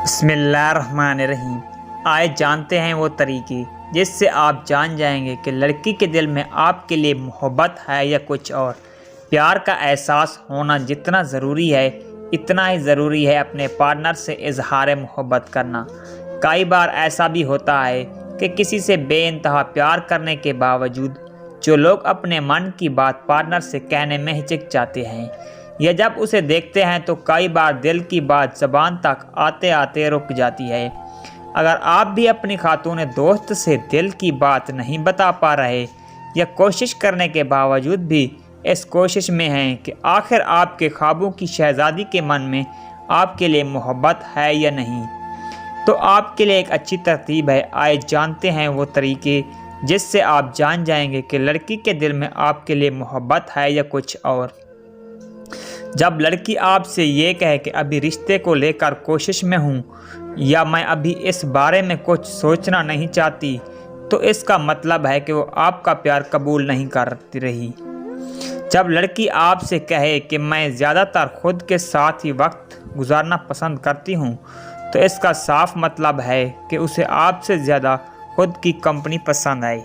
بسم اللہ الرحمن الرحیم۔ آئے جانتے ہیں وہ طریقے جس سے آپ جان جائیں گے کہ لڑکی کے دل میں آپ کے لیے محبت ہے یا کچھ اور۔ پیار کا احساس ہونا جتنا ضروری ہے اتنا ہی ضروری ہے اپنے پارٹنر سے اظہار محبت کرنا۔ کئی بار ایسا بھی ہوتا ہے کہ کسی سے بے انتہا پیار کرنے کے باوجود جو لوگ اپنے من کی بات پارٹنر سے کہنے میں ہچکچاتے ہیں یا جب اسے دیکھتے ہیں تو کئی بار دل کی بات زبان تک آتے آتے رک جاتی ہے۔ اگر آپ بھی اپنی خاتون دوست سے دل کی بات نہیں بتا پا رہے یا کوشش کرنے کے باوجود بھی اس کوشش میں ہیں کہ آخر آپ کے خوابوں کی شہزادی کے من میں آپ کے لیے محبت ہے یا نہیں، تو آپ کے لیے ایک اچھی ترتیب ہے۔ آئے جانتے ہیں وہ طریقے جس سے آپ جان جائیں گے کہ لڑکی کے دل میں آپ کے لیے محبت ہے یا کچھ اور۔ جب لڑکی آپ سے یہ کہے کہ ابھی رشتے کو لے کر کوشش میں ہوں یا میں ابھی اس بارے میں کچھ سوچنا نہیں چاہتی، تو اس کا مطلب ہے کہ وہ آپ کا پیار قبول نہیں کرتی رہی۔ جب لڑکی آپ سے کہے کہ میں زیادہ تر خود کے ساتھ ہی وقت گزارنا پسند کرتی ہوں، تو اس کا صاف مطلب ہے کہ اسے آپ سے زیادہ خود کی کمپنی پسند ہے۔